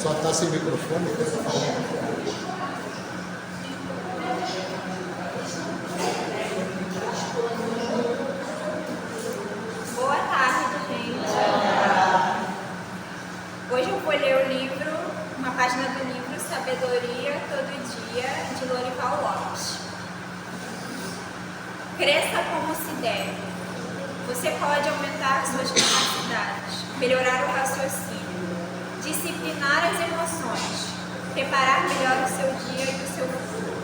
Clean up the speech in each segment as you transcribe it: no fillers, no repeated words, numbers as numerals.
Só está sem microfone, tenta falar. Boa tarde, gente. Hoje eu vou ler o livro, uma página do livro Sabedoria Todo Dia, de Lorival Lopes. Cresça como se deve. Você pode aumentar suas capacidades, melhorar o raciocínio, disciplinar as emoções, preparar melhor o seu dia e o seu futuro.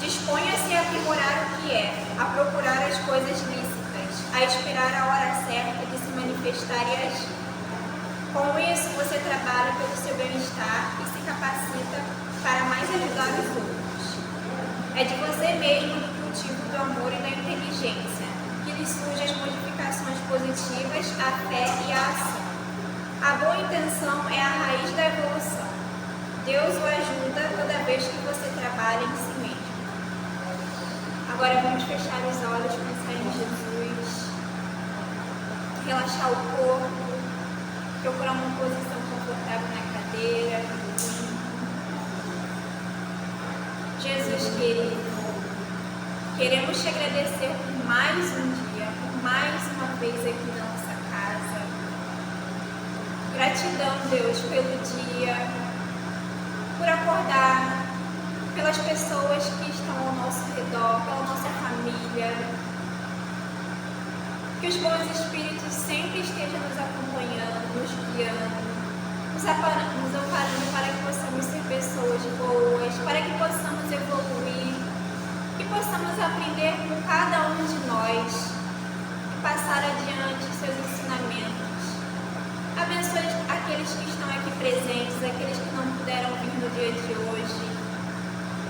Disponha-se a aprimorar o que é, a procurar as coisas lícitas, a esperar a hora certa de se manifestar e agir. Com isso, você trabalha pelo seu bem-estar e se capacita para mais ajudar os outros. É de você mesmo, do cultivo do amor e da inteligência, que lhe surgem as modificações positivas, a fé e a ação. A boa intenção é a raiz da evolução. Deus o ajuda toda vez que você trabalha em si mesmo. Agora vamos fechar os olhos, pensar em Jesus, relaxar o corpo, procurar uma posição confortável na cadeira. Jesus querido, queremos te agradecer por mais um dia, por mais uma vez aqui na nossa casa. Gratidão, Deus, pelo dia, por acordar, pelas pessoas que estão ao nosso redor, pela nossa família. Que os bons espíritos sempre estejam nos acompanhando, nos guiando, nos amparando para que possamos ser pessoas boas, para que possamos evoluir, que possamos aprender com cada um de nós e passar adiante os seus ensinamentos. Abençoe aqueles que estão aqui presentes, aqueles que não puderam vir no dia de hoje,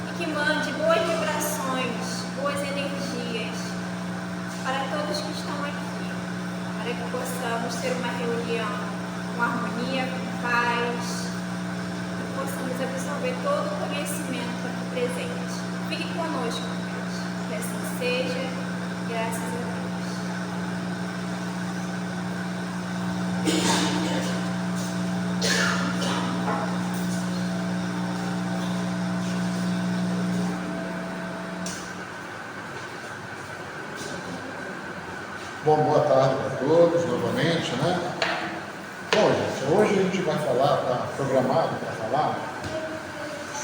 e que mande boas vibrações, boas energias para todos que estão aqui, para que possamos ter uma reunião com harmonia, com paz, que possamos absorver todo o conhecimento aqui presente. Fique conosco, Deus. Que assim seja, graças a Deus. Bom, boa tarde para todos, novamente, né? Bom, gente, hoje a gente vai falar, está programado para falar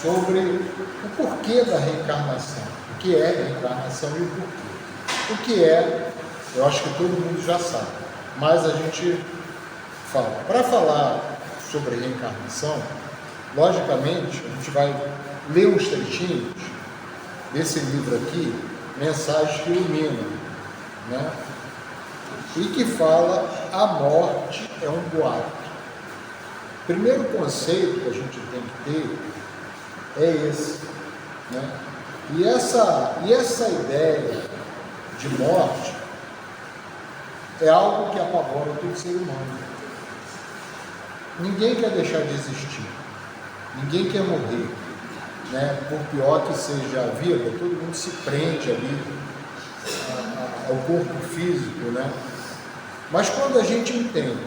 sobre o porquê da reencarnação. O que é reencarnação e o porquê. O que é, eu acho que todo mundo já sabe, mas a gente fala. Para falar sobre reencarnação, logicamente, a gente vai ler uns trechinhos desse livro aqui, Mensagens que Iluminam, né? E que fala: a morte é um boato. O primeiro conceito que a gente tem que ter é esse, né? E essa ideia de morte é algo que apavora todo ser humano. Ninguém quer deixar de existir, ninguém quer morrer, né? Por pior que seja a vida, todo mundo se prende ali ao corpo físico, né? Mas quando a gente entende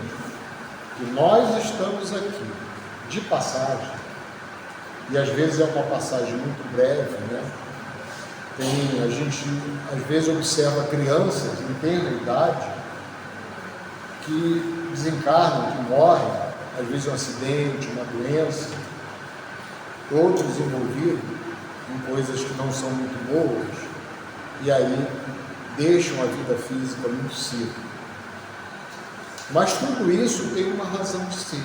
que nós estamos aqui de passagem, e às vezes é uma passagem muito breve, né? A gente às vezes observa crianças em tenra idade que desencarnam, que morrem, às vezes um acidente, uma doença, outros envolvidos em coisas que não são muito boas, e aí deixam a vida física muito cedo. Mas tudo isso tem uma razão de ser.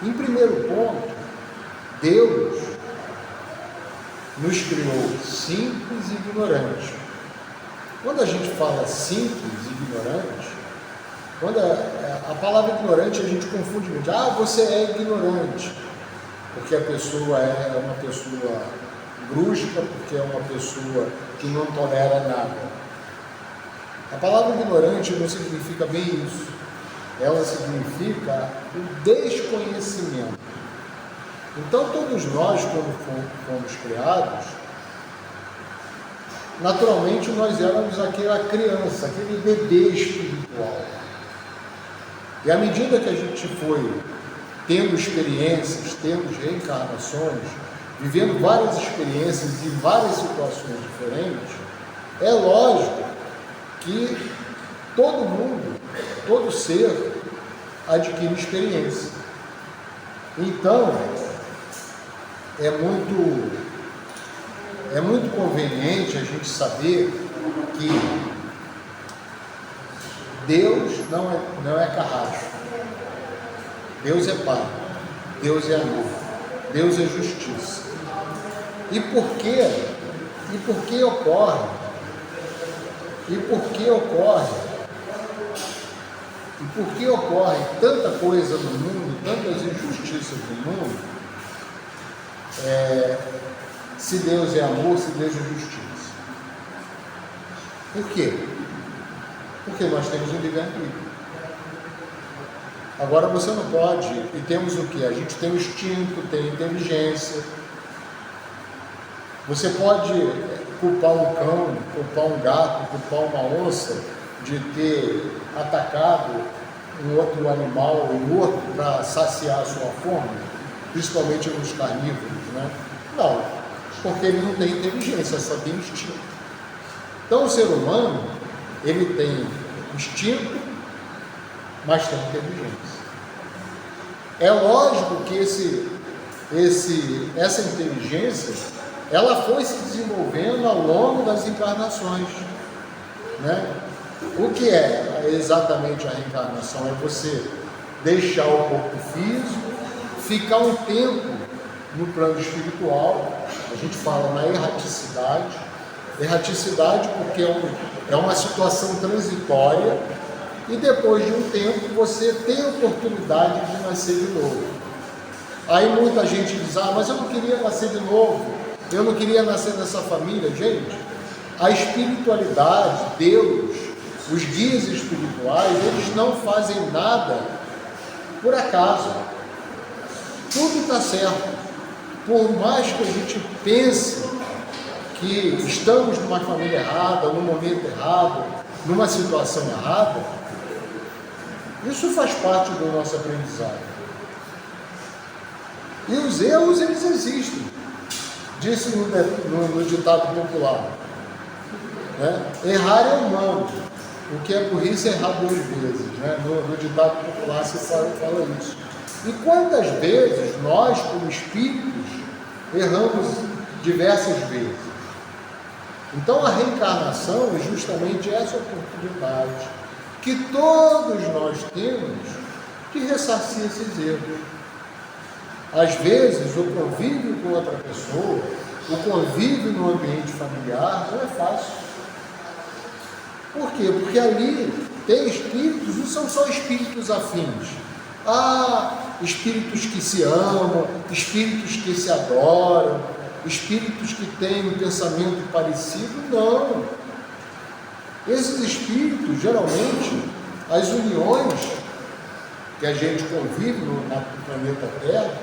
Em primeiro ponto, Deus nos criou simples e ignorantes. Quando a gente fala simples e ignorante, quando a palavra ignorante a gente confunde muito. Você é ignorante, porque a pessoa é uma pessoa brusca, porque é uma pessoa que não tolera nada. A palavra ignorante não significa bem isso. Ela significa o desconhecimento. Então, todos nós, quando fomos criados, naturalmente nós éramos aquela criança, aquele bebê espiritual. E à medida que a gente foi tendo experiências, tendo reencarnações, vivendo várias experiências em várias situações diferentes, é lógico que todo mundo, todo ser, adquire experiência. Então, é muito conveniente a gente saber que Deus não é carrasco. Deus é Pai, Deus é amor, Deus é justiça. E por que ocorre tanta coisa no mundo, tantas injustiças no mundo, se Deus é amor, se Deus é justiça? Por quê? Porque nós temos um livre-arbítrio. Agora você não pode, e temos o quê? A gente tem o instinto, tem a inteligência. Você pode culpar um cão, culpar um gato, culpar uma onça de ter atacado um outro animal, um outro, para saciar a sua fome, principalmente nos carnívoros, né? Não, porque ele não tem inteligência, só tem instinto. Então o ser humano, ele tem instinto, mas tem inteligência. É lógico que essa inteligência, ela foi se desenvolvendo ao longo das encarnações, né? O que é exatamente a reencarnação? É você deixar o corpo físico, ficar um tempo no plano espiritual. A gente fala na erraticidade porque é uma situação transitória, e depois de um tempo você tem a oportunidade de nascer de novo. Aí muita gente diz, mas eu não queria nascer de novo, eu não queria nascer nessa família. Gente, a espiritualidade, Deus, os guias espirituais, eles não fazem nada por acaso. Tudo está certo. Por mais que a gente pense que estamos numa família errada, num momento errado, numa situação errada, isso faz parte do nosso aprendizado. E os erros, eles existem. Disse no ditado popular, né? Errar é humano, o que é burrice é errar 2 vezes, né? No ditado popular se fala isso. E quantas vezes nós, como espíritos, erramos diversas vezes? Então a reencarnação é justamente essa oportunidade que todos nós temos de ressarcir esses erros. Às vezes o convívio com outra pessoa, o convívio no ambiente familiar não é fácil. Por quê? Porque ali tem espíritos, não são só espíritos afins. Espíritos que se amam, espíritos que se adoram, espíritos que têm um pensamento parecido. Não. Esses espíritos, geralmente, as uniões que a gente convive no planeta Terra,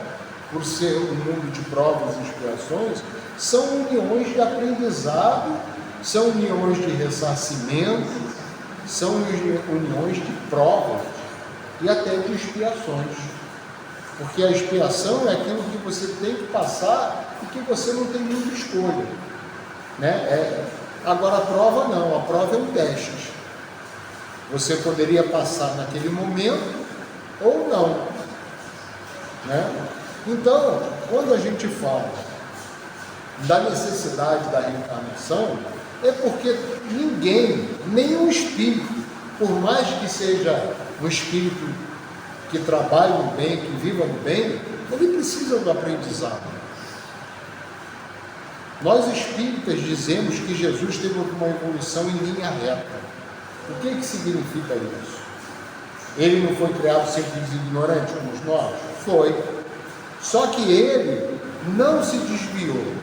por ser um mundo de provas e expiações, são uniões de aprendizado, são uniões de ressarcimento, são uniões de provas e até de expiações. Porque a expiação é aquilo que você tem que passar e que você não tem muita escolha, né? Agora a prova não, a prova é um teste. Você poderia passar naquele momento ou não, né? Então, quando a gente fala da necessidade da reencarnação, é porque ninguém, nenhum espírito, por mais que seja um espírito que trabalhe no bem, que viva no bem, ele precisa do aprendizado. Nós espíritas dizemos que Jesus teve uma evolução em linha reta. O que significa isso? Ele não foi criado simples e ignorante como nós? Foi. Só que ele não se desviou.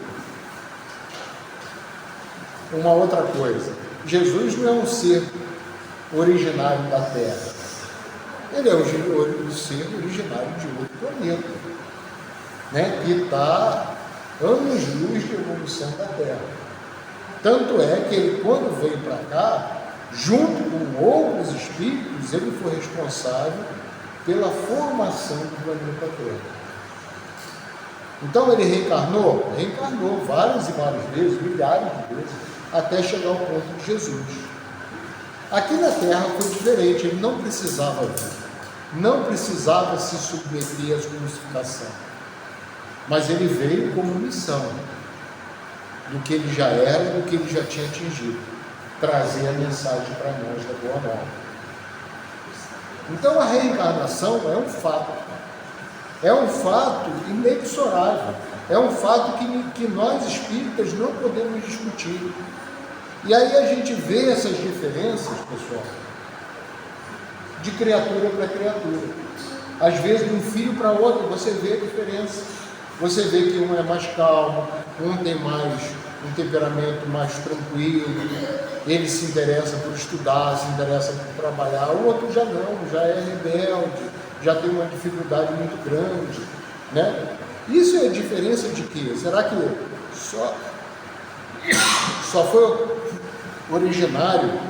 Uma outra coisa, Jesus não é um ser originário da Terra. Ele é um ser originário de outro planeta, né? Que está anos-luz de evolução da Terra. Tanto é que ele, quando veio para cá, junto com outros espíritos, ele foi responsável pela formação do planeta Terra. Então ele reencarnou? Reencarnou várias e várias vezes, milhares de vezes, até chegar ao ponto de Jesus. Aqui na Terra foi diferente, ele não precisava vir, não precisava se submeter à crucificação, mas ele veio como missão do que ele já era, do que ele já tinha atingido, trazer a mensagem para nós da Boa Nova. Então a reencarnação é um fato inexorável, é um fato que nós espíritas não podemos discutir. E aí a gente vê essas diferenças, pessoal, de criatura para criatura. Às vezes, de um filho para outro, você vê a diferença. Você vê que um é mais calmo, um tem um temperamento mais tranquilo, ele se interessa por estudar, se interessa por trabalhar, o outro já não, já é rebelde, já tem uma dificuldade muito grande, né? Isso é a diferença de quê? Será que só foi originário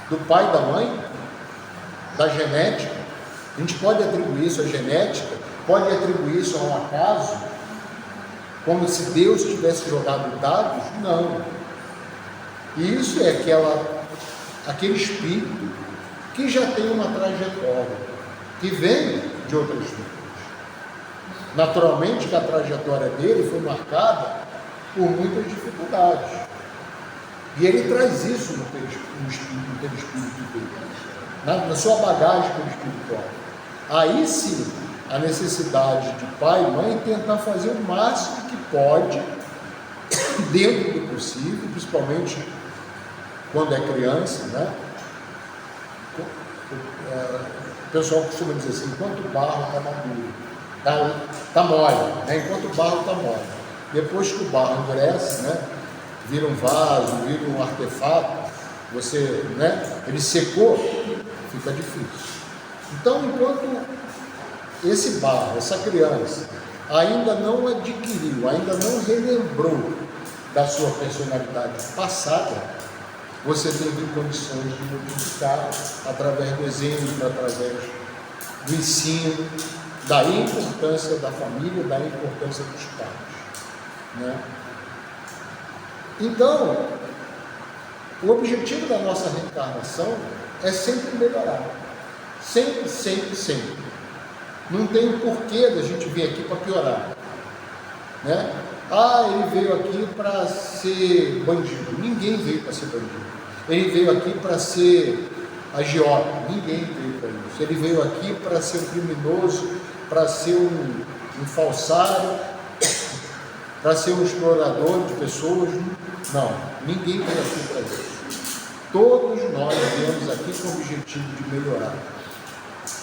do pai e da mãe, da genética? A gente pode atribuir isso à genética, pode atribuir isso a um acaso, como se Deus tivesse jogado dados? Não. Isso é aquele espírito que já tem uma trajetória, que vem de outras vidas. Naturalmente que a trajetória dele foi marcada por muitas dificuldades. E ele traz isso no perispírito dele, na sua bagagem espiritual. Aí sim, a necessidade de pai e mãe tentar fazer o máximo que pode, dentro do possível, principalmente quando é criança, né? O pessoal costuma dizer assim, enquanto o barro está maduro, está mole, né? Enquanto o barro está mole. Depois que o barro endurece, né? Vira um vaso, vira um artefato, ele secou, fica difícil. Então, enquanto esse barro, essa criança, ainda não adquiriu, ainda não relembrou da sua personalidade passada, você teve condições de modificar através do exemplo, através do ensino, da importância da família, da importância dos pais, né? Então, o objetivo da nossa reencarnação é sempre melhorar. Sempre, sempre, sempre. Não tem o porquê da gente vir aqui para piorar, né? Ele veio aqui para ser bandido. Ninguém veio para ser bandido. Ele veio aqui para ser agiota. Ninguém veio para isso. Ele veio aqui para ser um criminoso, para ser um falsário, para ser um explorador de pessoas. Não, ninguém veio aqui para isso. Todos nós viemos aqui com o objetivo de melhorar.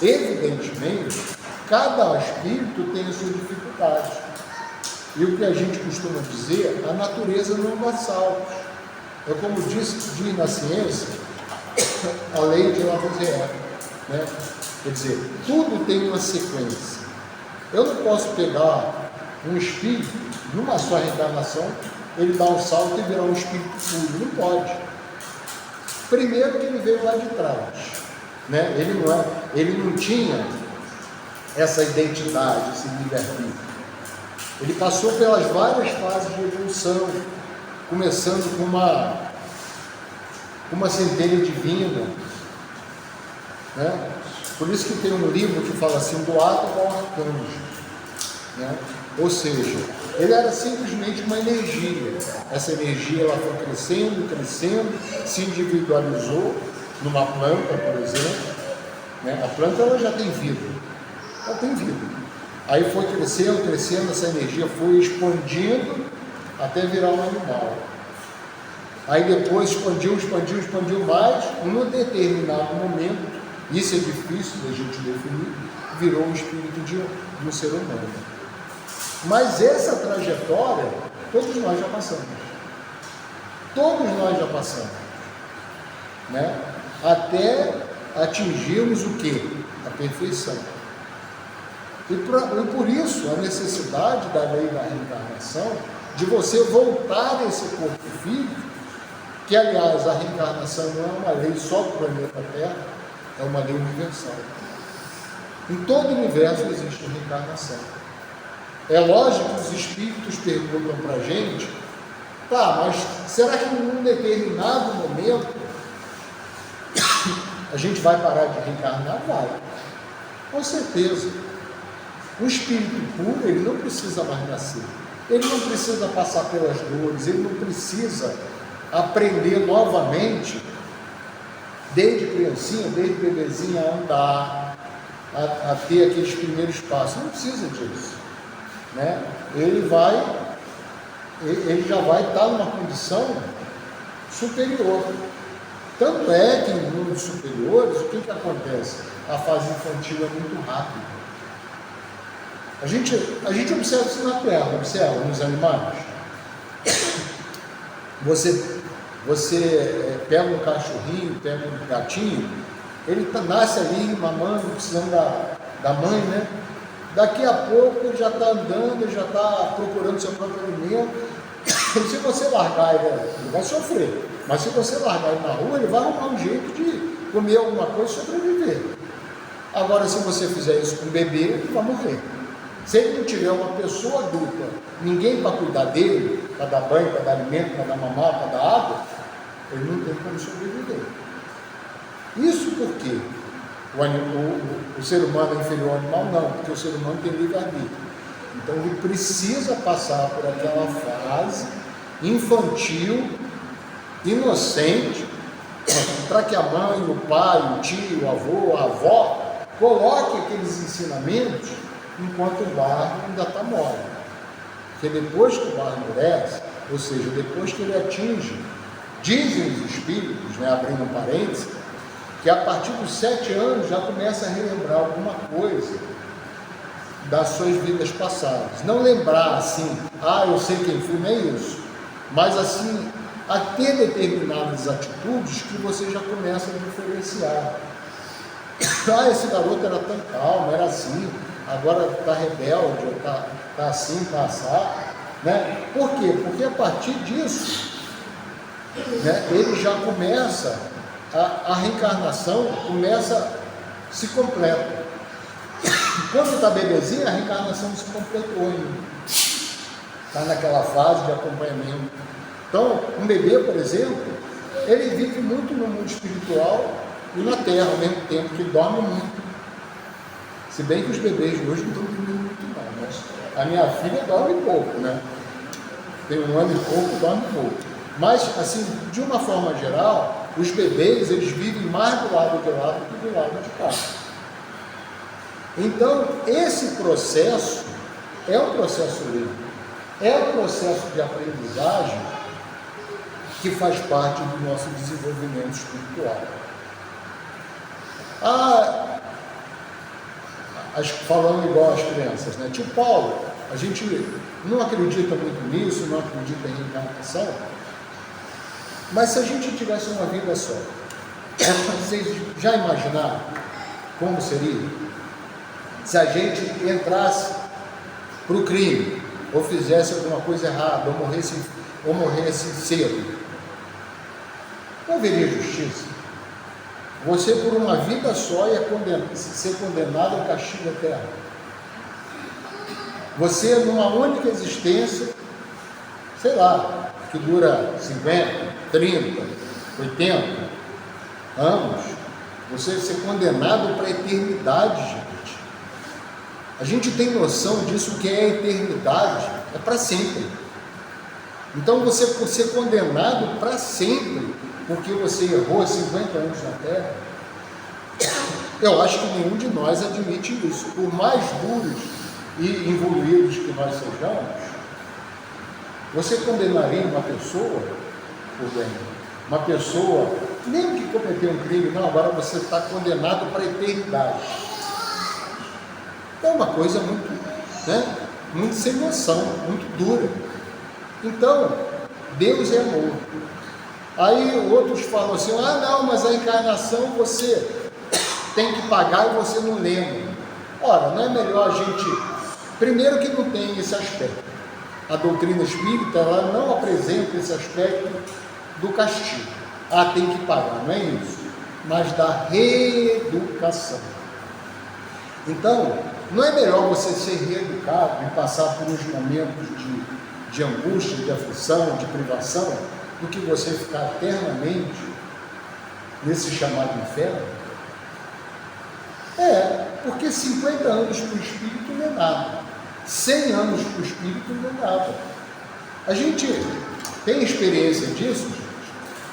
Evidentemente, cada espírito tem as suas dificuldades. E o que a gente costuma dizer, a natureza não dá saltos. É como diz na ciência, a lei de Lavoisier, né? Quer dizer, tudo tem uma sequência. Eu não posso pegar um espírito, numa só reencarnação, ele dá um salto e virar um espírito puro. Não pode. Primeiro que ele veio lá de trás, né? Ele não tinha essa identidade, esse livre-arbítrio. Ele passou pelas várias fases de evolução, começando com uma centelha divina, né? Por isso que tem um livro que fala assim, do átomo ao arcanjo, né? Ou seja, ele era simplesmente uma energia. Essa energia ela foi crescendo, crescendo, se individualizou numa planta, por exemplo, né? A planta ela já tem vida, ela tem vida. Aí foi crescendo, crescendo, essa energia foi expandindo até virar um animal. Aí depois expandiu mais, num determinado momento, isso é difícil da gente definir, virou o espírito de um ser humano. Mas essa trajetória, todos nós já passamos. Todos nós já passamos, né? Até atingirmos o quê? A perfeição. E por isso a necessidade da lei da reencarnação, de você voltar a esse corpo físico, que aliás a reencarnação não é uma lei só do planeta Terra, é uma lei universal. Em todo o universo existe reencarnação. É lógico que os espíritos perguntam para a gente, tá, mas será que em um determinado momento a gente vai parar de reencarnar? Vai, com certeza. O espírito puro, ele não precisa mais nascer, ele não precisa passar pelas dores, ele não precisa aprender novamente, desde criancinha, desde bebezinha, a andar, a ter aqueles primeiros passos. Não precisa disso, né? Ele já vai estar numa condição superior. Tanto é que em mundos superiores, o que acontece? A fase infantil é muito rápida. A gente observa isso na Terra, observa nos animais. Você pega um cachorrinho, pega um gatinho, ele nasce ali mamando, precisando da mãe, né? Daqui a pouco ele já está andando, ele já está procurando seu próprio alimento. E se você largar ele vai sofrer, mas se você largar ele na rua, ele vai arrumar um jeito de comer alguma coisa e sobreviver. Agora, se você fizer isso com um bebê, ele vai morrer. Se ele não tiver uma pessoa adulta, ninguém para cuidar dele, para dar banho, para dar alimento, para dar mamar, para dar água, ele não tem como sobreviver. Isso porque o ser humano é inferior ao animal? Não, porque o ser humano tem livre-arbítrio. Então ele precisa passar por aquela fase infantil, inocente, para que a mãe, o pai, o tio, o avô, a avó coloque aqueles ensinamentos enquanto o barro ainda está mole. Porque depois que o barro endurece, ou seja, depois que ele atinge, dizem os espíritos, né, abrindo um parênteses, que a partir dos 7 anos já começa a relembrar alguma coisa das suas vidas passadas. Não lembrar assim, eu sei quem fui, não é isso, mas assim, a ter determinadas atitudes que você já começa a diferenciar. Esse garoto era tão calmo, era assim, agora está rebelde, está assim, está assado, né? Por quê? Porque a partir disso, né, ele já começa, a reencarnação se completa. Quando está bebezinho, a reencarnação se completou ainda. Está naquela fase de acompanhamento. Então, um bebê, por exemplo, ele vive muito no mundo espiritual e na Terra, ao mesmo tempo que dorme muito. Se bem que os bebês de hoje não estão dormindo muito não, mas a minha filha dorme pouco, né? Tem 1 ano e pouco, dorme pouco. Mas, assim, de uma forma geral, os bebês, eles vivem mais do lado de lá do que do lado de cá. Então, esse processo é um processo livre, é um processo de aprendizagem que faz parte do nosso desenvolvimento espiritual. Falando igual às crianças, né? Tio Paulo, a gente não acredita muito nisso, não acredita em reencarnação, mas se a gente tivesse uma vida só, vocês já imaginaram como seria? Se a gente entrasse para o crime, ou fizesse alguma coisa errada, ou morresse cedo, não haveria justiça. Você, por uma vida só, ia ser condenado ao castigo eterno. Você, numa única existência, sei lá, que dura 50, 30, 80 anos, você ia ser condenado para a eternidade, gente. A gente tem noção disso, que é a eternidade, é para sempre. Então você, por ser condenado para sempre, porque você errou 50 anos na Terra, eu acho que nenhum de nós admite isso. Por mais duros e evoluídos que nós sejamos, você condenaria uma pessoa por bem? Uma pessoa, nem que cometeu um crime, não, agora você está condenado para a eternidade. É uma coisa muito, né, muito sem noção, muito dura. Então, Deus é amor. Aí outros falam assim, não, mas a encarnação você tem que pagar e você não lembra. Ora, não é melhor a gente... Primeiro que não tem esse aspecto. A doutrina espírita, ela não apresenta esse aspecto do castigo. Tem que pagar, não é isso. Mas da reeducação. Então, não é melhor você ser reeducado e passar por uns momentos de angústia, de aflição, de privação, do que você ficar eternamente nesse chamado inferno? Porque 50 anos para o espírito não é nada, 100 anos para o espírito não é nada. A gente tem experiência disso, gente.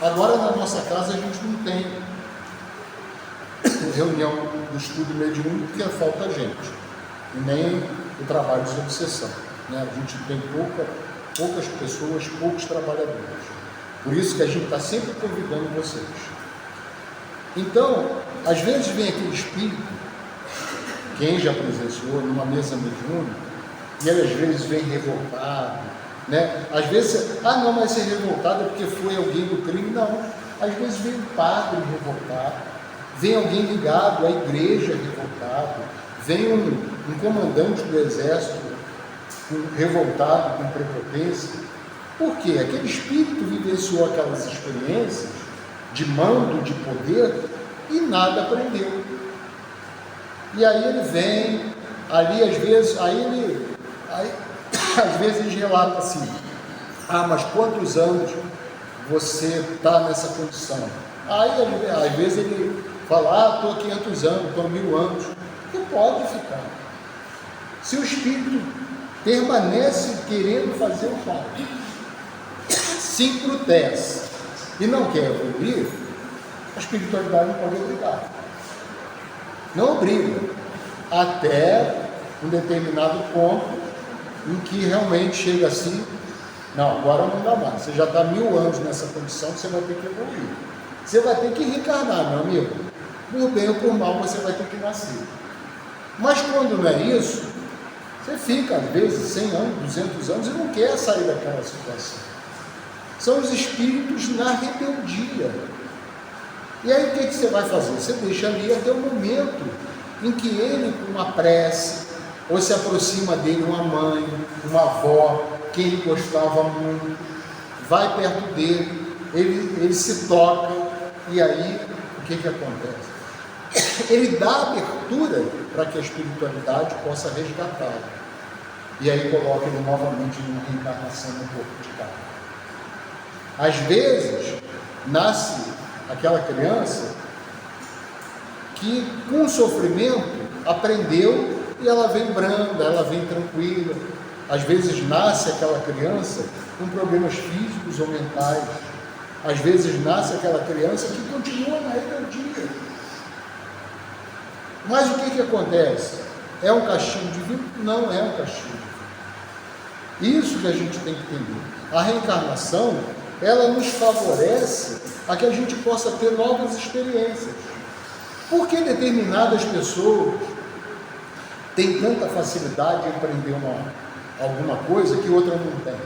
Agora na nossa casa a gente não tem reunião do estudo mediúnico porque falta gente, e nem o trabalho de obsessão, né? A gente tem poucas pessoas, poucos trabalhadores. Por isso que a gente está sempre convidando vocês. Então, às vezes vem aquele espírito, quem já presenciou numa mesa mediúnica, e ele às vezes vem revoltado, né? Às vezes, não, mas ser revoltado é porque foi alguém do crime. Não, às vezes vem um padre revoltado, vem alguém ligado à igreja revoltado, vem um comandante do exército revoltado, com prepotência. Por quê? Aquele espírito vivenciou aquelas experiências de mando, de poder, e nada aprendeu. E aí ele vem, ali às vezes, às vezes ele relata assim: mas quantos anos você está nessa condição? Aí às vezes ele fala: estou há 500 anos, estou há 1000 anos. Não pode ficar. Se o espírito permanece querendo fazer o mal, se embrutece e não quer evoluir, a espiritualidade não pode obrigar. Não obriga, até um determinado ponto em que realmente chega assim: não, agora não dá mais, você já está 1000 anos nessa condição, você vai ter que evoluir. Você vai ter que reencarnar, meu amigo. Por bem ou por mal, você vai ter que nascer. Mas quando não é isso, você fica, às vezes, 100 anos, 200 anos, e não quer sair daquela situação. São os espíritos na rebeldia. E aí o que você vai fazer? Você deixa ali até o momento em que ele, com uma prece, ou se aproxima dele uma mãe, uma avó, que ele gostava muito, vai perto dele, ele se toca, e aí o que acontece? Ele dá abertura para que a espiritualidade possa resgatá-lo. E aí coloca ele novamente numa reencarnação no corpo de carne. Às vezes, nasce aquela criança que, com o sofrimento, aprendeu e ela vem branda, ela vem tranquila. Às vezes nasce aquela criança com problemas físicos ou mentais. Às vezes nasce aquela criança que continua na rebeldia. Mas o que acontece? É um castigo divino? Não é um castigo divino. Isso que a gente tem que entender. A reencarnação, ela nos favorece a que a gente possa ter novas experiências. Por que determinadas pessoas têm tanta facilidade em aprender alguma coisa que outra não tem?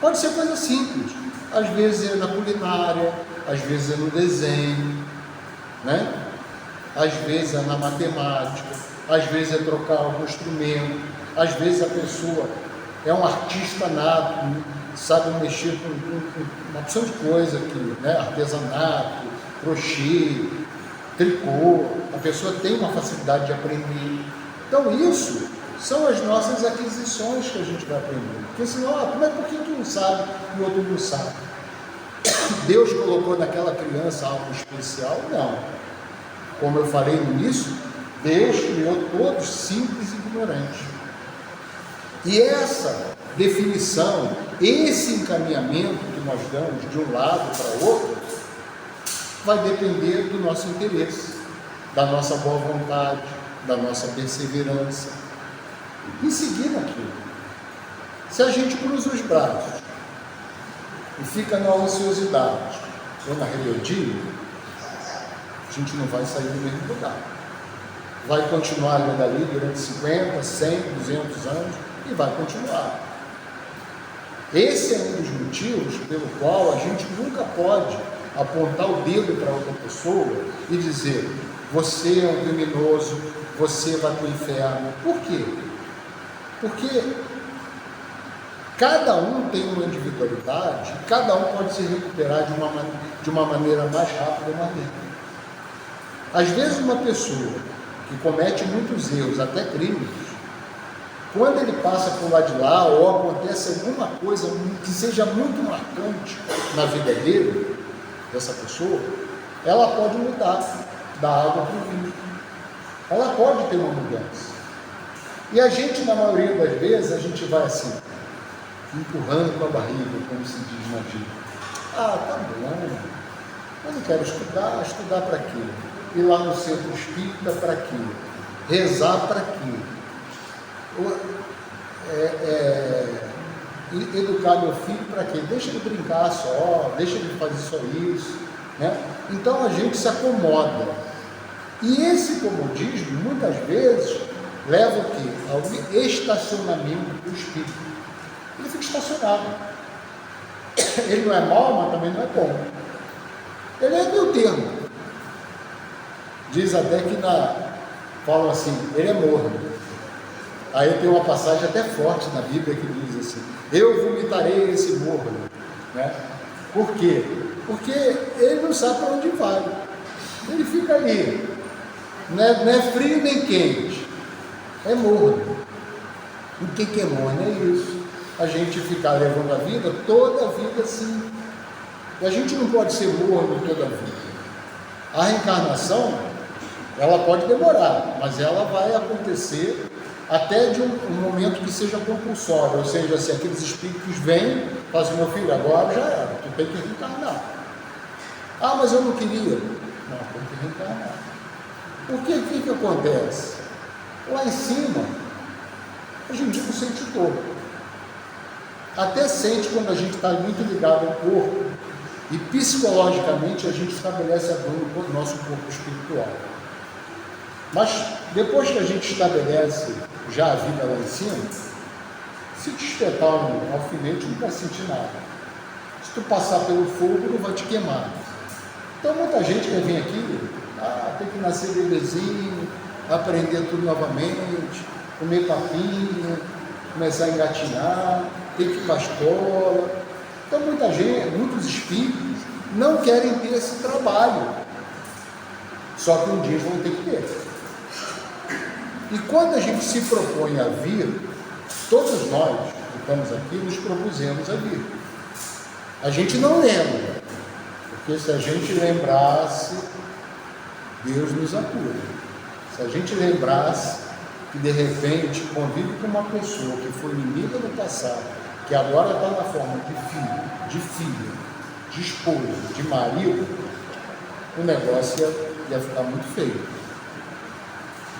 Pode ser coisa simples. Às vezes é na culinária, às vezes é no desenho, né? Às vezes é na matemática, às vezes é trocar algum instrumento, às vezes a pessoa é um artista nato, sabe mexer com uma opção de coisa aqui, né? Artesanato, crochê, tricô, a pessoa tem uma facilidade de aprender. Então isso são as nossas aquisições que a gente vai aprender. Porque senão, como é porque tu não sabe e o outro não sabe? Deus colocou naquela criança algo especial? Não. Como eu falei no início, Deus criou todos simples e ignorantes. E essa definição, esse encaminhamento que nós damos de um lado para o outro, vai depender do nosso interesse, da nossa boa vontade, da nossa perseverança, em seguir naquilo. Se a gente cruza os braços e fica na ociosidade ou na rebeldia, a gente não vai sair do mesmo lugar. Vai continuar ali durante 50, 100, 200 anos e vai continuar. Esse é um dos motivos pelo qual a gente nunca pode apontar o dedo para outra pessoa e dizer: você é um criminoso, você vai para o inferno. Por quê? Porque cada um tem uma individualidade, cada um pode se recuperar de uma maneira mais rápida ou mais lenta. Às vezes uma pessoa que comete muitos erros, até crimes, quando ele passa por lá de lá, ou acontece alguma coisa que seja muito marcante na vida dele, dessa pessoa, ela pode mudar da água para o vinho. Ela pode ter uma mudança. E a gente, na maioria das vezes, a gente vai assim, empurrando com a barriga, como se diz na gíria. Ah, tá bom, eu não quero estudar para quê? Ir lá no centro espírita para quê? Rezar para quê? Educar meu filho para quê? Deixa ele brincar só, deixa ele fazer só isso, né? Então a gente se acomoda. E esse comodismo, muitas vezes, leva o quê? Ao estacionamento do espírito. Ele fica estacionado. Ele não é mau, mas também não é bom. Ele é meio termo. Diz até que falam assim, ele é morno. Aí tem uma passagem até forte na Bíblia que diz assim, eu vomitarei esse morno, né? Por quê? Porque ele não sabe para onde vai. Ele fica ali. Não é frio nem quente. É morno. O que é morno? É isso. A gente ficar levando a vida, toda a vida assim. E a gente não pode ser morno toda a vida. A reencarnação, ela pode demorar, mas ela vai acontecer até de um momento que seja compulsório, ou seja, se aqueles espíritos vêm, falam assim, meu filho, agora já era, tu tem que reencarnar. Ah, mas eu não queria. Não, tem que reencarnar. Porque o que acontece? Lá em cima, a gente não sente dor. Até sente quando a gente está muito ligado ao corpo e psicologicamente a gente estabelece a dor no nosso corpo espiritual. Mas depois que a gente estabelece já a vida lá em cima, se te espetar um alfinete não vai sentir nada. Se tu passar pelo fogo não vai te queimar. Então muita gente quer vir aqui, tem que nascer bebezinho, aprender tudo novamente, comer papinha, começar a engatinhar, ter que ir para a escola. Então muitos espíritos não querem ter esse trabalho. Só que um dia eles vão ter que ter. E quando a gente se propõe a vir, todos nós que estamos aqui nos propusemos a vir. A gente não lembra, porque se a gente lembrasse, Deus nos apura. Se a gente lembrasse que de repente convive com uma pessoa que foi inimiga no passado, que agora está na forma de filho, de filha, de esposa, de marido, o negócio ia ficar muito feio.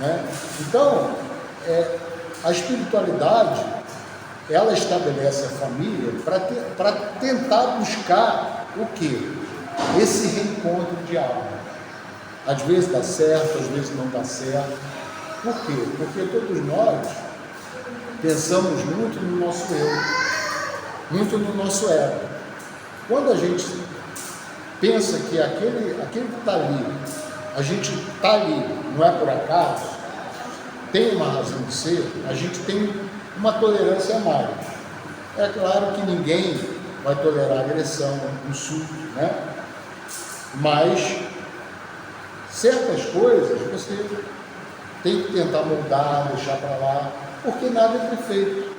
Né? Então, a espiritualidade, ela estabelece a família para tentar buscar o quê? Esse reencontro de alma. Às vezes dá certo, às vezes não dá certo. Por quê? Porque todos nós pensamos muito no nosso eu, muito no nosso ego. Quando a gente pensa que aquele que está ali, a gente está ali, não é por acaso, tem uma razão de ser, a gente tem uma tolerância a mais. É claro que ninguém vai tolerar agressão, insulto, né? Mas certas coisas você tem que tentar moldar, deixar para lá, porque nada é perfeito.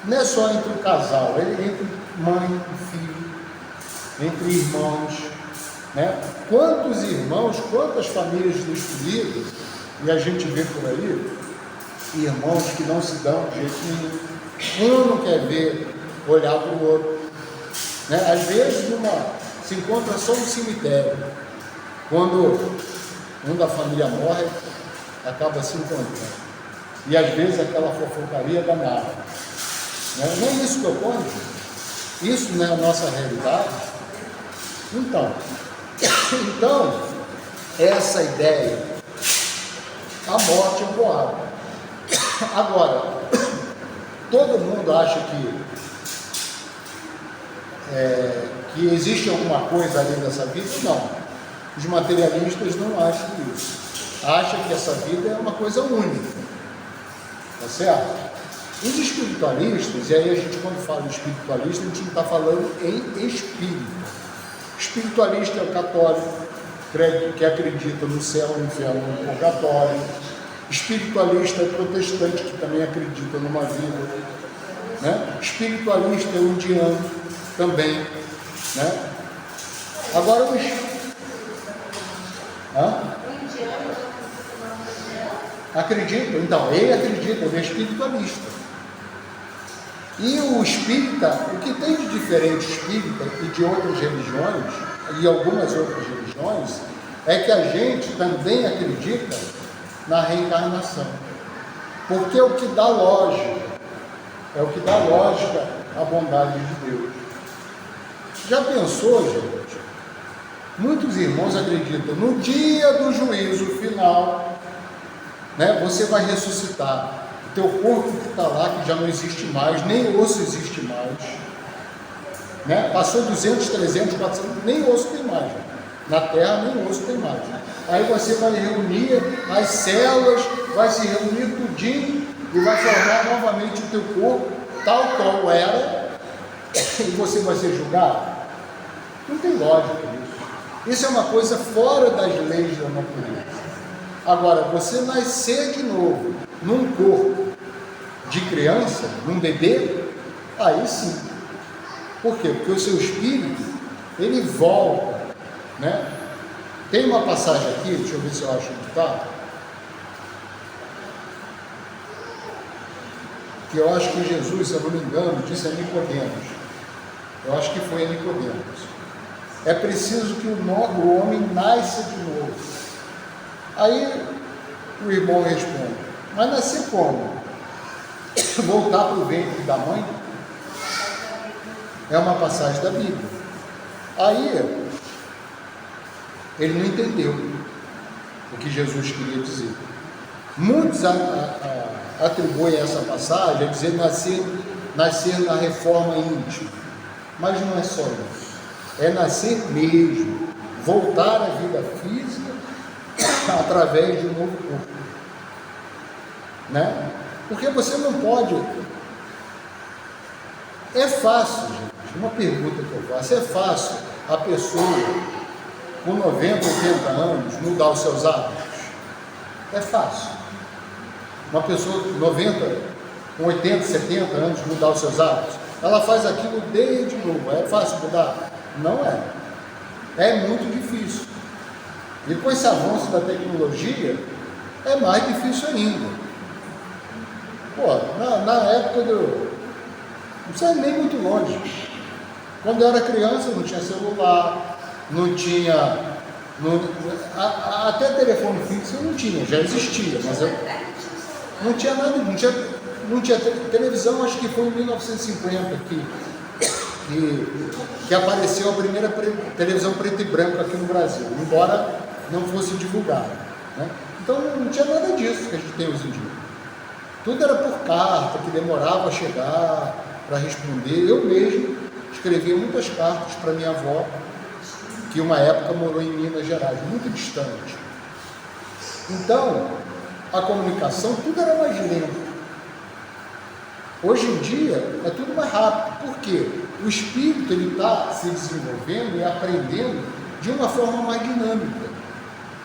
Não é só entre o casal, é entre mãe e filho, entre irmãos, né? Quantos irmãos, quantas famílias destruídas, e a gente vê por aí, irmãos que não se dão de jeito nenhum, um não quer ver, olhar para o outro, né? Às vezes se encontra só no cemitério, quando um da família morre, acaba se encontrando, e às vezes aquela fofocaria danada, né? Não é isso que ocorre, isso não é a nossa realidade. Então, essa ideia, a morte é boa. Agora, todo mundo acha que existe alguma coisa além dessa vida? Não. Os materialistas não acham isso. Acham que essa vida é uma coisa única. Tá certo? Os espiritualistas, e aí a gente quando fala de espiritualista, a gente não está falando em espírito. Espiritualista é o católico, que acredita no céu, no inferno, no purgatório, Espiritualista é protestante, que também acredita numa vida, né? Espiritualista é indiano também, né? Agora acredita, então, ele acredita, ele é espiritualista. E o espírita, o que tem de diferente espírita e de outras religiões, e algumas outras religiões, é que a gente também acredita na reencarnação. Porque é o que dá lógica, à bondade de Deus. Já pensou, gente? Muitos irmãos acreditam, no dia do juízo final, né, você vai ressuscitar. O teu corpo que está lá, que já não existe mais, nem osso existe mais, né? Passou 200, 300, 400, nem osso tem mais. Na terra, nem osso tem mais. Aí você vai reunir as células, vai se reunir tudinho e vai formar novamente o teu corpo, tal qual era, e você vai ser julgado. Não tem lógica isso. Isso é uma coisa fora das leis da natureza. Agora, você nascer de novo num corpo de criança, num bebê, aí sim. Por quê? Porque o seu espírito, ele volta, né? Tem uma passagem aqui, deixa eu ver se eu acho que está, que eu acho que Jesus, se eu não me engano, disse a Nicodemos. Eu acho que foi a Nicodemos. É preciso que o homem nasça de novo. Aí o irmão responde, mas nascer como? Voltar para o ventre da mãe? É uma passagem da Bíblia. Aí ele não entendeu o que Jesus queria dizer. Muitos atribuem essa passagem a dizer nascer na reforma íntima, mas não é só isso. É nascer mesmo, voltar à vida física através de um novo corpo, né? Porque você não pode. É fácil, gente, uma pergunta que eu faço, é fácil a pessoa com 90, 80 anos mudar os seus hábitos? É fácil. Uma pessoa com 80, 70 anos mudar os seus hábitos, ela faz aquilo desde novo. É fácil mudar? Não é. É muito difícil. E com esse avanço da tecnologia, é mais difícil ainda. Pô, na época não precisa nem muito longe. Quando eu era criança, não tinha celular, não tinha. Até telefone fixo não tinha, já existia, mas não tinha nada, não tinha televisão, acho que foi em 1950 que apareceu a primeira televisão preto e branco aqui no Brasil, embora não fosse divulgada, né? Então não tinha nada disso que a gente tem hoje em dia. Tudo era por carta, que demorava a chegar para responder. Eu mesmo escrevia muitas cartas para minha avó, que uma época morou em Minas Gerais, muito distante. Então, a comunicação, tudo era mais lento. Hoje em dia, é tudo mais rápido. Por quê? O espírito está se desenvolvendo e aprendendo de uma forma mais dinâmica.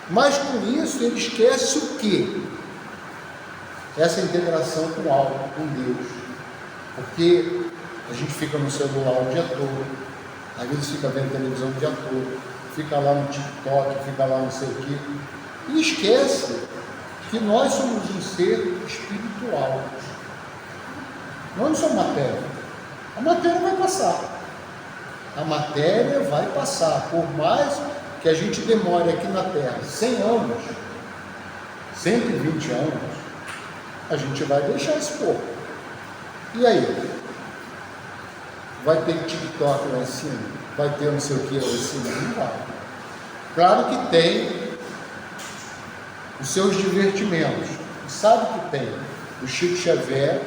Mas com isso, ele esquece o quê? Essa integração com o alto, com Deus. Porque a gente fica no celular o dia todo, às vezes fica vendo televisão o dia todo, fica lá no TikTok, fica lá não sei o quê, e esquece que nós somos um ser espiritual. Nós não somos matéria. A matéria vai passar. A matéria vai passar. Por mais que a gente demore aqui na Terra 100 anos, 120 anos, a gente vai deixar esse corpo. E aí? Vai ter TikTok lá em cima? Vai ter não sei o que lá em cima? Não vai. Claro que tem os seus divertimentos. Sabe que tem o Chico Xavier,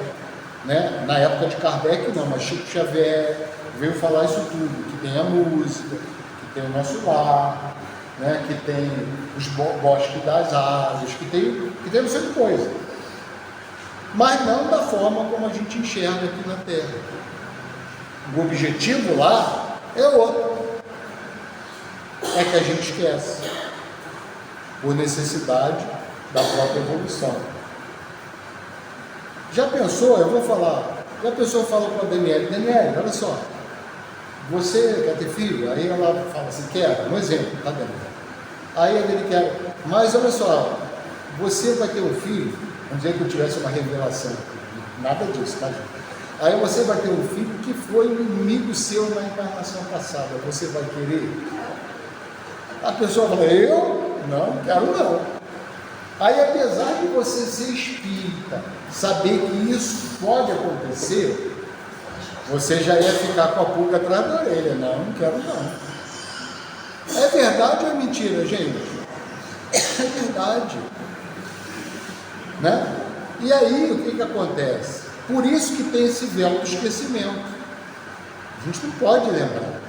né? Na época de Kardec não, mas Chico Xavier veio falar isso tudo, que tem a música, que tem o nosso lar, né? Que tem os bosques das árvores, que tem não sei que coisa. Mas não da forma como a gente enxerga aqui na Terra. O objetivo lá é outro. É que a gente esquece. Por necessidade, da própria evolução. Já pensou, eu vou falar, já pensou, fala para a Daniele, olha só, você quer ter filho? Aí ela fala assim, quero, um exemplo, tá vendo? Aí ele quer, mas olha só, você vai ter um filho, vamos dizer que eu tivesse uma revelação, nada disso, tá, gente? Aí você vai ter um filho que foi um inimigo seu na encarnação passada, você vai querer? A pessoa fala, eu? Não, quero não. Aí, apesar de você ser espírita, saber que isso pode acontecer, você já ia ficar com a pulga atrás da orelha. Não quero não. É verdade ou é mentira, gente? É verdade. Né? E aí, o que acontece? Por isso que tem esse véu do esquecimento. A gente não pode lembrar.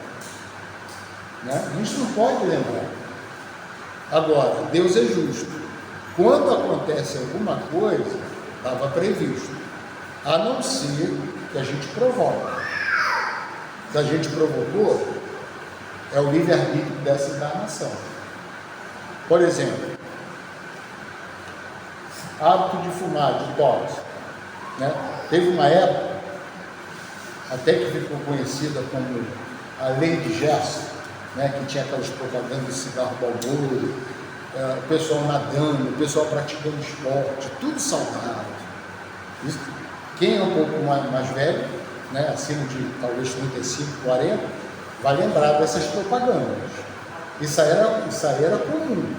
Né? A gente não pode lembrar. Agora, Deus é justo. Quando acontece alguma coisa, estava previsto, a não ser que a gente provoque. Se a gente provocou, é o livre-arbítrio dessa encarnação. Por exemplo, hábito de fumar, de tóxico. Né? Teve uma época, até que ficou conhecida como a lei de Gerson, né? Que tinha aquelas propagandas de cigarro Marlboro, o pessoal nadando, o pessoal praticando esporte, tudo saudável. Isso, quem é um pouco mais velho, né, acima de talvez 35, 40, vai lembrar dessas propagandas. Isso aí era comum.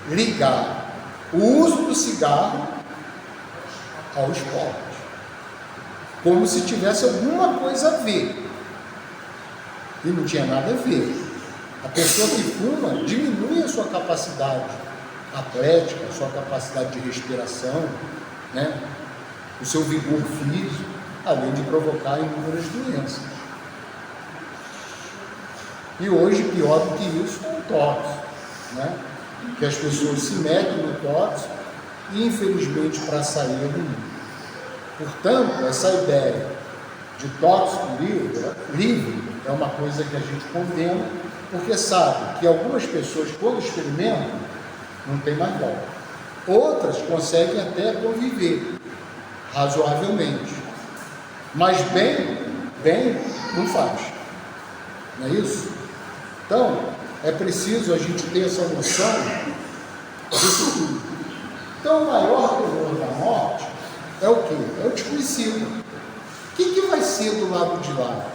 Ligar o uso do cigarro ao esporte. Como se tivesse alguma coisa a ver. E não tinha nada a ver. A pessoa que fuma diminui a sua capacidade atlética, a sua capacidade de respiração, né? O seu vigor físico, além de provocar inúmeras doenças. E hoje, pior do que isso, é o tóxico, né? Que as pessoas se metem no tóxico e, infelizmente, para sair é ruim. Portanto, essa ideia de tóxico livre é uma coisa que a gente condena, porque sabe que algumas pessoas, quando experimentam, não tem mais volta. Outras conseguem até conviver razoavelmente, mas bem não faz. Não é isso? Então, é preciso a gente ter essa noção disso tudo. Então, o maior terror da morte é o quê? É o desconhecido. O que vai ser do lado de lá?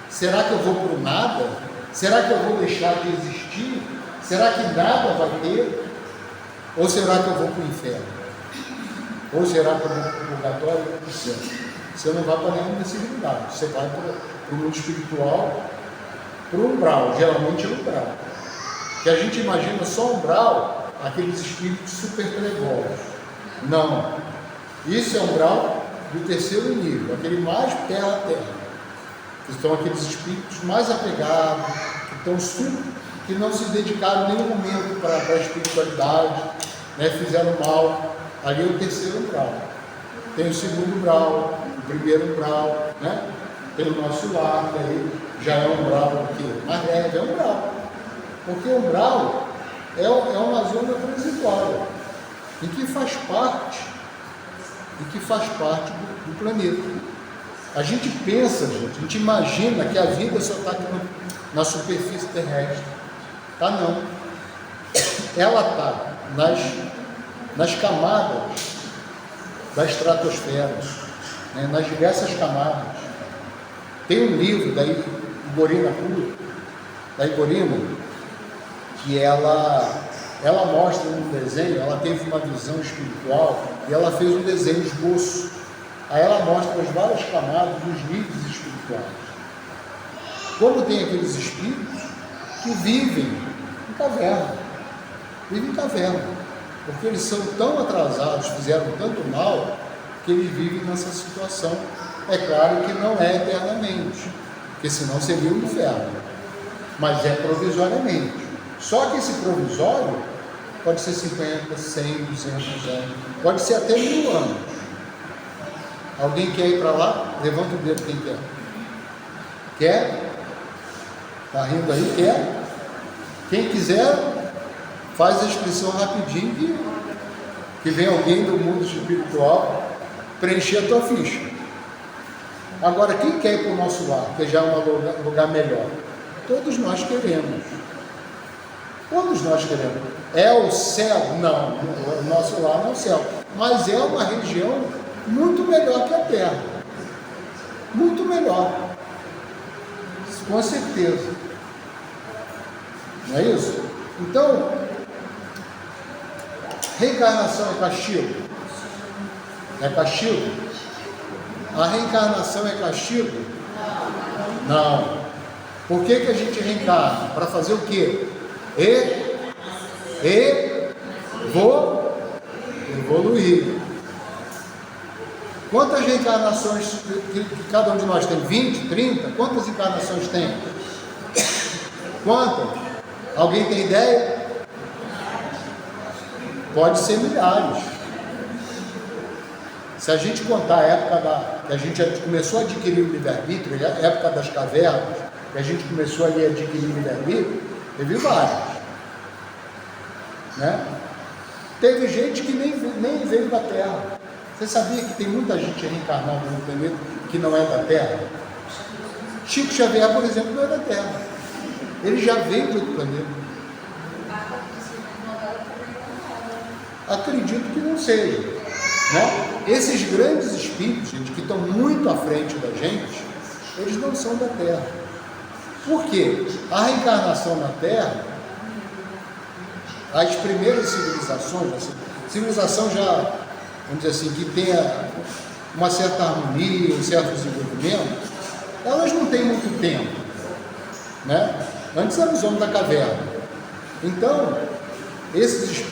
Será que eu vou para o nada? Será que eu vou deixar de existir? Será que nada vai ter? Ou será que eu vou para o inferno? Ou será que eu vou para o purgatório e para o céu? Você não vai para nenhum desses lugares. Você vai para o mundo espiritual, para o umbral, geralmente é o umbral. Que a gente imagina só umbral, aqueles espíritos super trevosos. Não. Isso é umbral do terceiro nível, aquele mais terra a terra. Que são aqueles espíritos mais apegados, que não se dedicaram em nenhum momento para a espiritualidade, né, fizeram mal. Ali é o terceiro umbral. Tem o segundo umbral, o primeiro umbral, né? Tem o nosso lar, que aí já é um umbral mais leve, é um umbral. Porque o umbral é uma zona transitória, em que faz parte do planeta. A gente pensa, a gente imagina que a vida só está aqui na superfície terrestre. Tá não. Ela está nas camadas da estratosfera, né, nas diversas camadas. Tem um livro da Igorina Pura, que ela mostra um desenho, ela teve uma visão espiritual e ela fez um desenho esboço. Aí ela mostra as várias camadas dos níveis espirituais. Como tem aqueles espíritos que vivem em caverna, porque eles são tão atrasados, fizeram tanto mal, que eles vivem nessa situação. É claro que não é eternamente, porque senão seria um inferno, mas é provisoriamente. Só que esse provisório pode ser 50, 100, 200 anos, pode ser até 1000 anos. Alguém quer ir para lá? Levanta o dedo quem quer. Quer? Está rindo aí? Quer? Quem quiser, faz a inscrição rapidinho que vem alguém do mundo espiritual preencher a tua ficha. Agora, quem quer ir para o nosso lar, que já é um lugar melhor? Todos nós queremos. Todos nós queremos. É o céu? Não, o nosso lar não é o céu. Mas é uma região muito melhor que a terra. Muito melhor. Com certeza. Não é isso? Então, reencarnação é castigo? É castigo? A reencarnação é castigo? Não. Por que a gente reencarna? Para fazer o quê? Evoluir. Quantas reencarnações que cada um de nós tem? 20, 30? Quantas encarnações tem? Quantas? Alguém tem ideia? Pode ser milhares. Se a gente contar a época que a gente começou a adquirir o livre-arbítrio, a época das cavernas, que a gente começou ali a adquirir o livre-arbítrio, teve vários. Né? Teve gente que nem veio da Terra. Você sabia que tem muita gente reencarnada no planeta que não é da Terra? Chico Xavier, por exemplo, não é da Terra. Ele já veio de outro planeta. Acredito que não seja. Né? Esses grandes espíritos, gente, que estão muito à frente da gente, eles não são da Terra. Por quê? A reencarnação na Terra, as primeiras civilizações, a civilização já, vamos dizer assim, que tenha uma certa harmonia, um certo desenvolvimento, elas não têm muito tempo. Né? Antes eram os homens da caverna. Então,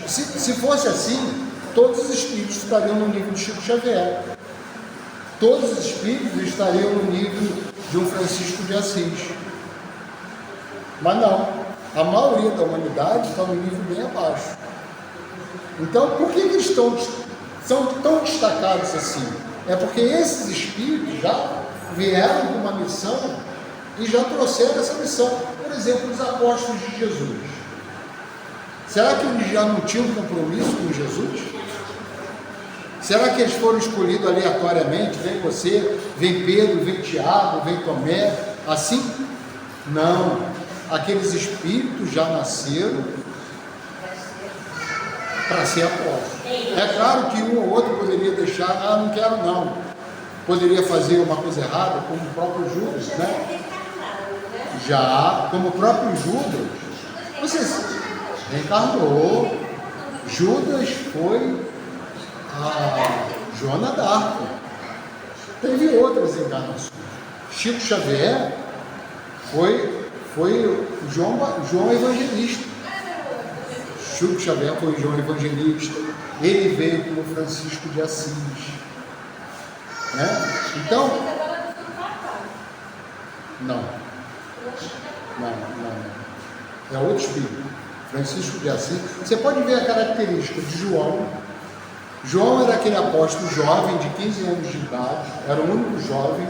se fosse assim, todos os espíritos estariam no nível de Chico Xavier. Todos os espíritos estariam no nível de um Francisco de Assis. Mas não. A maioria da humanidade está no nível bem abaixo. Então, por que eles são tão destacados assim? É porque esses espíritos já vieram com uma missão e já trouxeram essa missão. Por exemplo, os apóstolos de Jesus. Será que eles já não tinham compromisso com Jesus? Será que eles foram escolhidos aleatoriamente? Vem você, vem Pedro, vem Tiago, vem Tomé, assim? Não. Aqueles espíritos já nasceram para ser apóstolos. É claro que um ou outro poderia deixar, não quero não. Poderia fazer uma coisa errada, como o próprio Judas, né? Já, como o próprio Judas. Vocês reencarnou. Judas foi a Joana d'Arc. Teve outras encarnações. Chico Xavier foi João Evangelista. Chico Xavier foi João Evangelista. Ele veio como Francisco de Assis. Né? Então, não. É outro espírito. Francisco de Assis. Você pode ver a característica de João. João era aquele apóstolo jovem de 15 anos de idade, era o único jovem.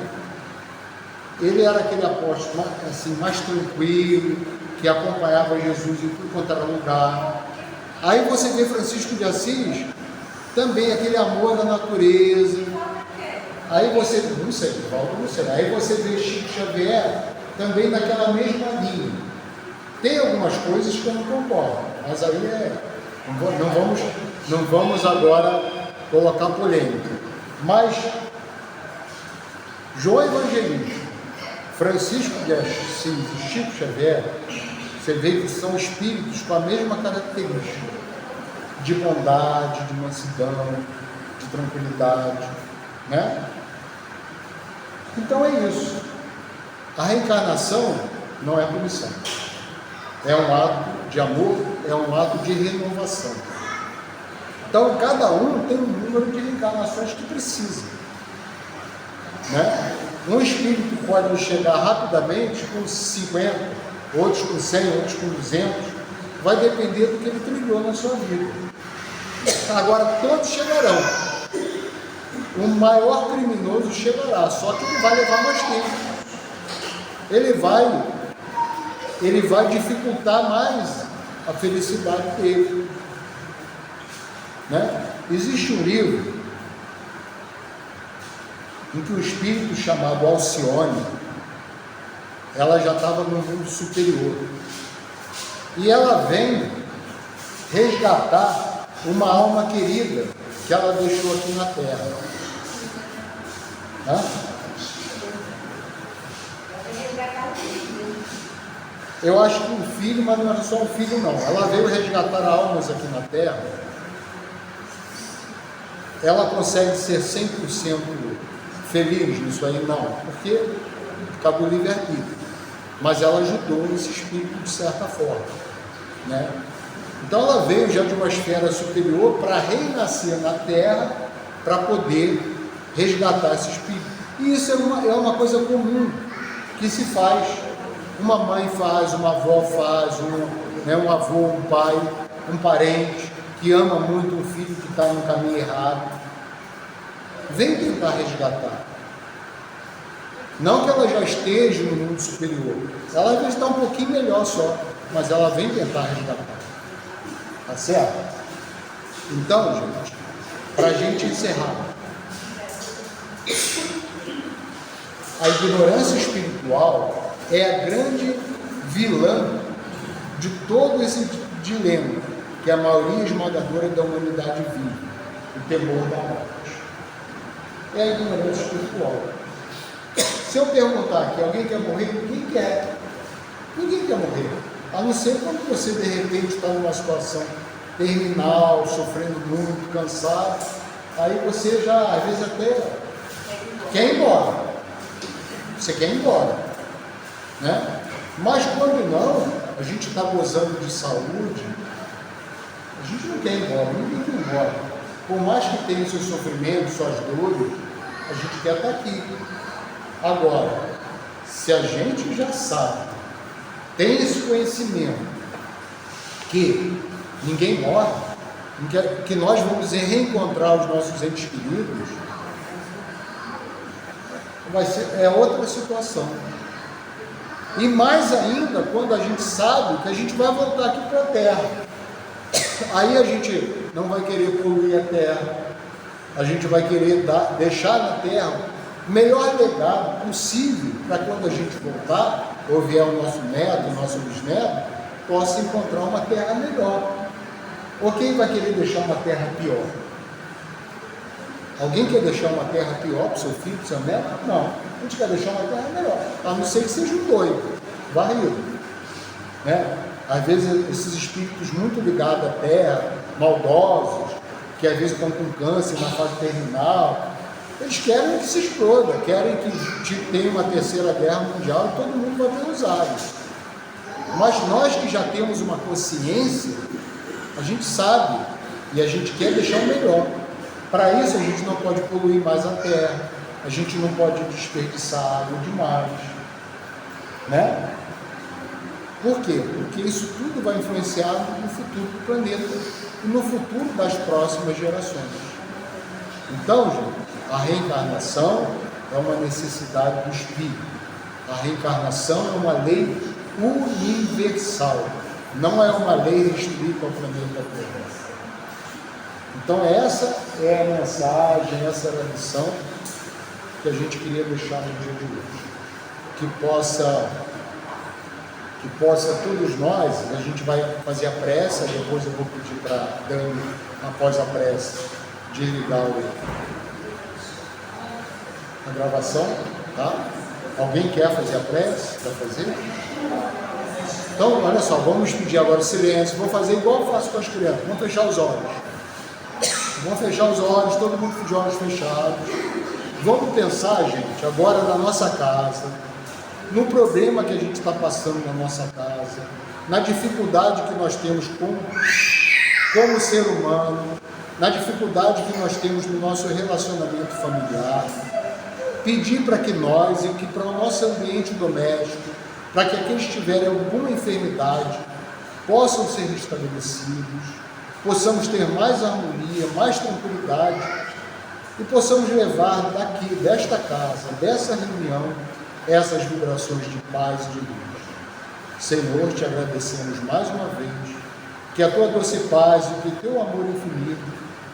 Ele era aquele apóstolo assim, mais tranquilo, que acompanhava Jesus em tudo quanto era lugar. Aí você vê Francisco de Assis, também aquele amor à natureza. Aí você, não sei, aí você vê Chico Xavier, também naquela mesma linha. Tem algumas coisas que eu não concordo, mas aí não vamos agora colocar polêmica. Mas João Evangelista, Francisco de Assis e Chico Xavier, você vê que são espíritos com a mesma característica de bondade, de mansidão, de tranquilidade, né? Então é isso. A reencarnação não é punição. É um ato de amor, é um ato de renovação. Então, cada um tem um número de reencarnações que precisa. Né? Um espírito pode chegar rapidamente com 50, outros com 100, outros com 200. Vai depender do que ele trilhou na sua vida. Agora, todos chegarão. O maior criminoso chegará, só que ele vai levar mais tempo. Ele vai dificultar mais a felicidade dele. Né? Existe um livro em que um espírito chamado Alcione, ela já estava no mundo superior, e ela vem resgatar uma alma querida que ela deixou aqui na Terra. Eu acho que um filho, mas não era só um filho não. Ela veio resgatar almas aqui na Terra. Ela consegue ser 100% feliz nisso aí? Não, porque acabou o livre-arbítrio. Mas ela ajudou esse espírito de certa forma, né? Então ela veio já de uma esfera superior para renascer na Terra, para poder resgatar esse espírito. E isso é uma coisa comum que se faz. Uma mãe faz, uma avó faz, um avô, um pai, um parente que ama muito um filho que está no caminho errado. Vem tentar resgatar. Não que ela já esteja no mundo superior. Ela às vezes está um pouquinho melhor só, mas ela vem tentar resgatar. Tá certo? Então, gente, para a gente encerrar, a ignorância espiritual é a grande vilã de todo esse dilema que a maioria esmagadora da humanidade vive, o temor da morte. É a ignorância espiritual. Se eu perguntar aqui, alguém quer morrer? Ninguém quer. Ninguém quer morrer. A não ser quando você de repente está numa situação terminal, sofrendo muito, cansado, aí você já, às vezes até quer ir embora. Você quer ir embora, né? Mas quando não, a gente está gozando de saúde, a gente não quer ir embora, ninguém quer ir embora. Por mais que tenha seus sofrimentos, suas dores, a gente quer estar aqui. Agora, se a gente já sabe, tem esse conhecimento, que ninguém morre, que nós vamos reencontrar os nossos entes queridos, é outra situação. E mais ainda quando a gente sabe que a gente vai voltar aqui para a Terra. Aí a gente não vai querer poluir a Terra, a gente vai querer deixar na Terra o melhor legado possível para quando a gente voltar, ou vier o nosso neto, o nosso bisneto, possa encontrar uma Terra melhor. Ou quem vai querer deixar uma Terra pior? Alguém quer deixar uma terra pior para o seu filho, para o seu neto? Não. A gente quer deixar uma terra melhor. A não ser que seja um doido, varrido. Né? Às vezes esses espíritos muito ligados à terra, maldosos, que às vezes estão com câncer na fase terminal, eles querem que se exploda, querem que tenha uma terceira guerra mundial e todo mundo vai ter os ares. Mas nós que já temos uma consciência, a gente sabe e a gente quer deixar o melhor. Para isso a gente não pode poluir mais a terra, a gente não pode desperdiçar água demais, né? Por quê? Porque isso tudo vai influenciar no futuro do planeta e no futuro das próximas gerações. Então, gente, a reencarnação é uma necessidade do espírito. A reencarnação é uma lei universal, não é uma lei restrita ao planeta Terra. Então essa é a mensagem, essa é a lição que a gente queria deixar no dia de hoje. Que possa todos nós, a gente vai fazer a prece, depois eu vou pedir para Dani, após a prece, desligar a gravação, tá? Alguém quer fazer a prece? Quer fazer? Então, olha só, vamos pedir agora silêncio, vou fazer igual eu faço com as crianças, vamos fechar os olhos. Vamos fechar os olhos, todo mundo de olhos fechados. Vamos pensar, gente, agora na nossa casa, no problema que a gente está passando na nossa casa, na dificuldade que nós temos como ser humano, na dificuldade que nós temos no nosso relacionamento familiar. Pedir para que nós e que para o nosso ambiente doméstico, para que aqueles que tiverem alguma enfermidade possam ser restabelecidos, possamos ter mais harmonia, mais tranquilidade e possamos levar daqui, desta casa, dessa reunião, essas vibrações de paz e de luz. Senhor, te agradecemos mais uma vez, que a tua doce paz e que o teu amor infinito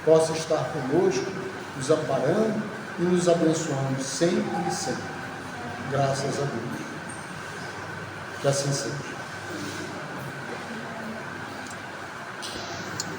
possa estar conosco, nos amparando e nos abençoando sempre e sempre. Graças a Deus. Que assim seja.